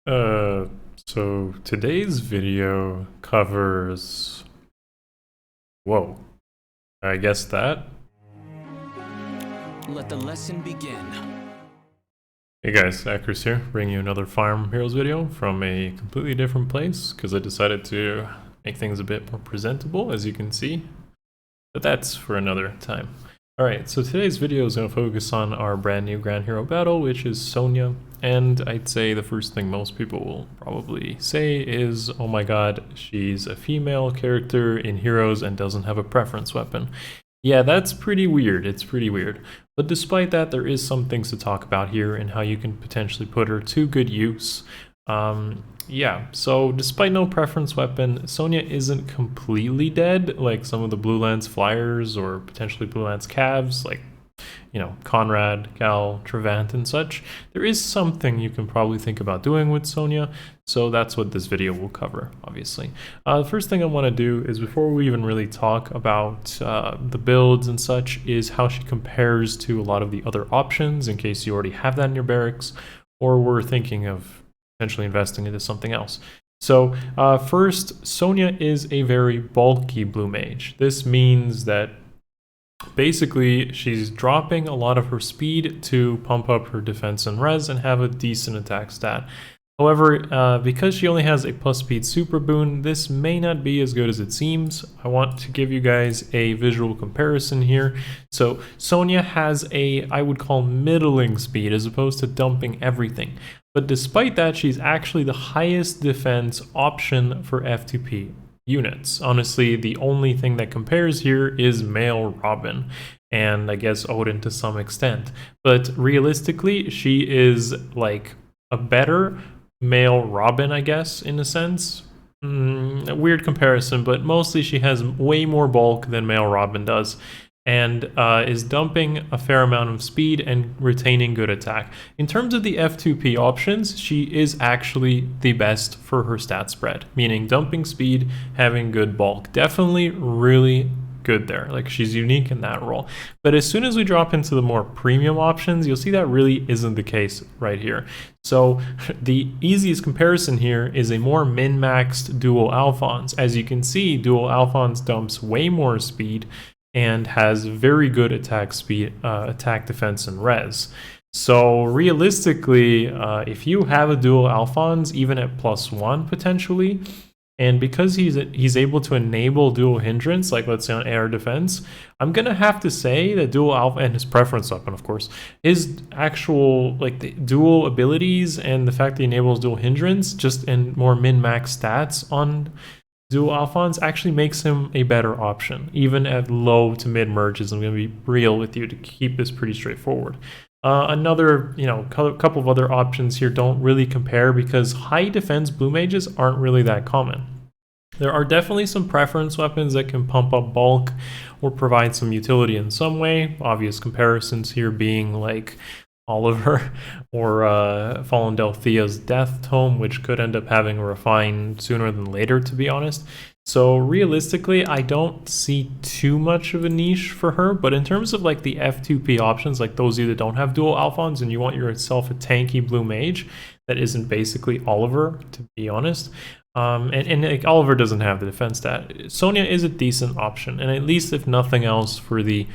Uh, so today's video covers... Whoa, I guess that? Let the lesson begin. Hey guys, Akariss here, bringing you another Fire Emblem Heroes video from a completely different place, because I decided to make things a bit more presentable, as you can see. But that's for another time. Alright, so today's video is going to focus on our brand new Grand Hero battle, which is Sonia. And I'd say the first thing most people will probably say is, oh my god, she's a female character in Heroes and doesn't have a preference weapon. Yeah, that's pretty weird, it's pretty weird. But despite that, there is some things to talk about here and how you can potentially put her to good use. Yeah, so despite no preference weapon, Sonia isn't completely dead like some of the Blue Lance Flyers or potentially Blue Lance Cavs, like, you know, Conrad, Gal, Trevant, and such. There is something you can probably think about doing with Sonia, so that's what this video will cover, obviously. The first thing I want to do is, before we even really talk about the builds and such, is how she compares to a lot of the other options, in case you already have that in your barracks, or were thinking of potentially investing into something else. So first, Sonia is a very bulky blue mage. This means that basically she's dropping a lot of her speed to pump up her defense and res and have a decent attack stat. However, because she only has a plus speed super boon, this may not be as good as it seems. I want to give you guys a visual comparison here. So Sonia has a, I would call, middling speed as opposed to dumping everything. But despite that, she's actually the highest defense option for F2P units. Honestly, the only thing that compares here is male Robin, and I guess Odin to some extent. But realistically, she is like a better male Robin, I guess, in a sense. A weird comparison, but mostly she has way more bulk than male Robin does, and is dumping a fair amount of speed and retaining good attack. In terms of the F2P options, she is actually the best for her stat spread, meaning dumping speed, having good bulk. Definitely really good there. Like, she's unique in that role. But as soon as we drop into the more premium options, you'll see that really isn't the case right here. So the easiest comparison here is a more min-maxed Dual Alphonse. As you can see, Dual Alphonse dumps way more speed and has very good attack speed, attack, defense, and res. So realistically, if you have a Dual Alphonse, even at +1 potentially, and because he's able to enable dual hindrance, like let's say on air defense, I'm gonna have to say that Dual Alpha, and his preference weapon, of course, his actual like the dual abilities and the fact that he enables dual hindrance, just in more min-max stats on Dual Alphonse, actually makes him a better option, even at low to mid merges. I'm going to be real with you to keep this pretty straightforward. Another, couple of other options here don't really compare because high defense blue mages aren't really that common. There are definitely some preference weapons that can pump up bulk or provide some utility in some way. Obvious comparisons here being like Oliver or Fallen Delthea's Death Tome, which could end up having a refine sooner than later, to be honest. So realistically, I don't see too much of a niche for her, but in terms of like the F2P options, like those of you that don't have Dual Alphons and you want yourself a tanky blue mage that isn't basically Oliver, to be honest, and like, Oliver doesn't have the defense stat, Sonia is a decent option, and at least if nothing else for the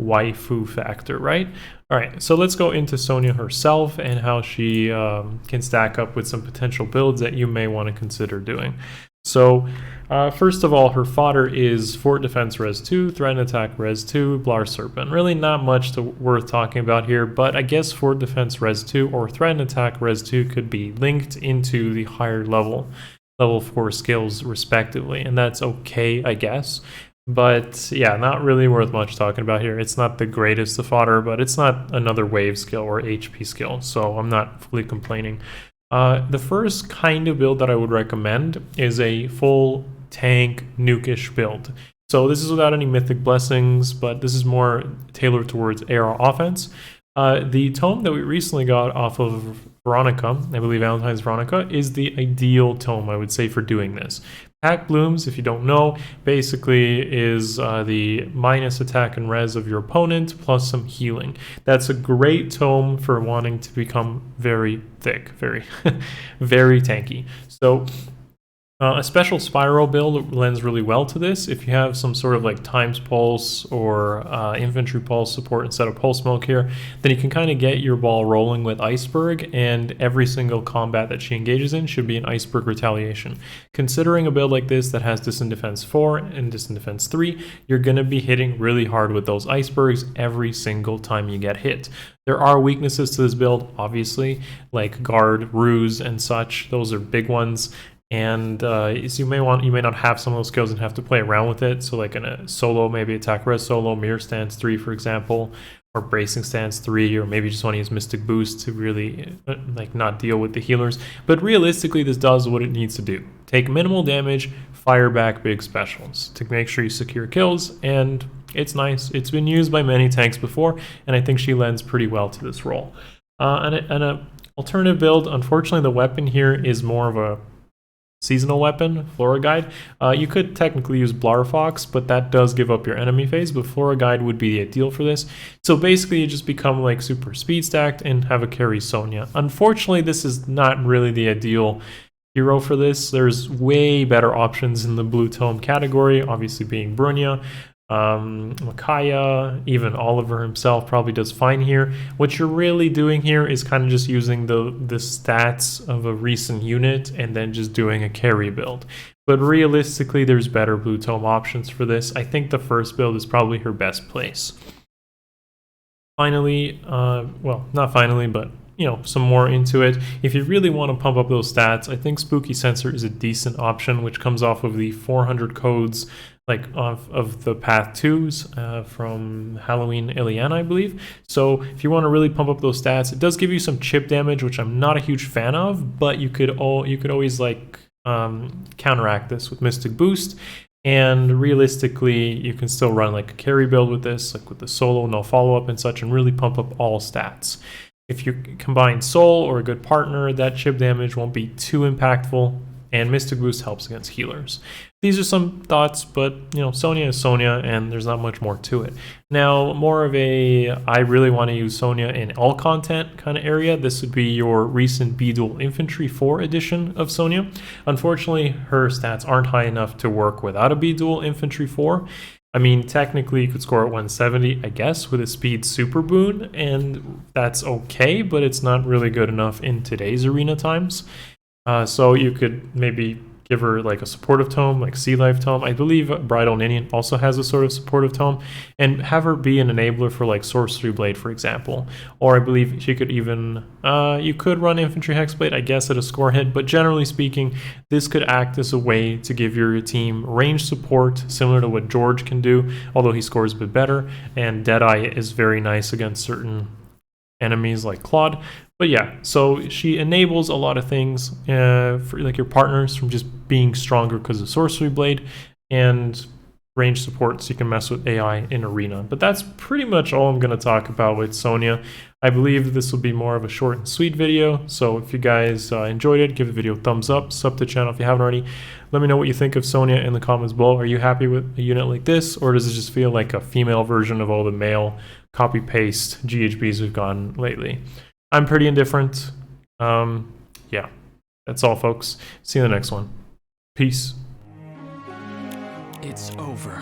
waifu factor, right? All right, so let's go into Sonia herself and how she can stack up with some potential builds that you may want to consider doing. So first of all, her fodder is Fort Defense Res 2, Threat and Attack Res 2, Blar Serpent. Really not much worth talking about here, but I guess Fort Defense Res 2 or Threat and Attack Res 2 could be linked into the higher level 4 skills respectively, and that's okay, I guess. But yeah, not really worth much talking about here. It's not the greatest of fodder, but it's not another wave skill or HP skill, so I'm not fully complaining. The first kind of build that I would recommend is a full tank nuke-ish build. So this is without any mythic blessings, but this is more tailored towards AR offense. The tome that we recently got off of Veronica, I believe Valentine's Veronica, is the ideal tome, I would say, for doing this. Pack Blooms, if you don't know, basically is the minus attack and res of your opponent plus some healing. That's a great tome for wanting to become very thick, very, very tanky. So a special spiral build lends really well to this. If you have some sort of like times pulse or infantry pulse support instead of pulse milk here, then you can kind of get your ball rolling with Iceberg, and every single combat that she engages in should be an Iceberg retaliation. Considering a build like this that has Distant Defense 4 and Distant Defense 3, you're going to be hitting really hard with those Icebergs every single time you get hit. There are weaknesses to this build, obviously, like guard, ruse, and such. Those are big ones. And so you may not have some of those skills and have to play around with it. So like in a solo, maybe attack res solo, mirror stance 3, for example, or bracing stance 3, or maybe just want to use mystic boost to really like not deal with the healers. But realistically, this does what it needs to do: take minimal damage, fire back big specials to make sure you secure kills. And it's nice. It's been used by many tanks before, and I think she lends pretty well to this role. And an alternative build, unfortunately, the weapon here is more of a seasonal weapon, Flora Guide. You could technically use Blarfox, but that does give up your enemy phase, but Flora Guide would be the ideal for this. So basically you just become like super speed stacked and have a carry Sonia. Unfortunately, this is not really the ideal hero for this. There's way better options in the blue tome category, obviously being Brunya. Micaiah, even Oliver himself probably does fine here. What you're really doing here is kind of just using the stats of a recent unit and then just doing a carry build. But realistically, there's better blue tome options for this. I think the first build is probably her best place. Finally, well, not finally, but you know, some more into it. If you really want to pump up those stats, I think Spooky Sensor is a decent option, which comes off of the 400 codes like of the Path 2s from Halloween Iliana, I believe. So if you want to really pump up those stats, it does give you some chip damage, which I'm not a huge fan of, but you could always like counteract this with Mystic Boost. And realistically, you can still run like a carry build with this, like with the solo, no follow-up and such, and really pump up all stats. If you combine Soul or a good partner, that chip damage won't be too impactful, and Mystic Boost helps against healers. These are some thoughts, but you know, Sonia is Sonia, and there's not much more to it. Now, more of a I really want to use Sonia in all content kind of area. This would be your recent B-Dual Infantry 4 edition of Sonia. Unfortunately, her stats aren't high enough to work without a B-Dual Infantry 4. I mean, technically you could score at 170, I guess, with a speed super boon, and that's okay, but it's not really good enough in today's arena times. So you could maybe give her like a supportive tome, like Sea Life tome. I believe Bridal Ninian also has a sort of supportive tome, and have her be an enabler for like Sorcery Blade, for example. Or I believe she could even, you could run Infantry Hexblade, I guess, at a score hit, but generally speaking, this could act as a way to give your team range support, similar to what George can do, although he scores a bit better, and Deadeye is very nice against certain enemies like Claude. But yeah, so she enables a lot of things for like your partners from just being stronger because of Sorcery Blade, and range support so you can mess with AI in Arena. But that's pretty much all I'm going to talk about with Sonia. I believe this will be more of a short and sweet video, so if you guys enjoyed it, give the video a thumbs up, sub to the channel if you haven't already. Let me know what you think of Sonia in the comments below. Are you happy with a unit like this, or does it just feel like a female version of all the male copy-paste GHBs we've gotten lately? I'm pretty indifferent. Yeah, that's all, folks. See you in the next one. Peace. It's over.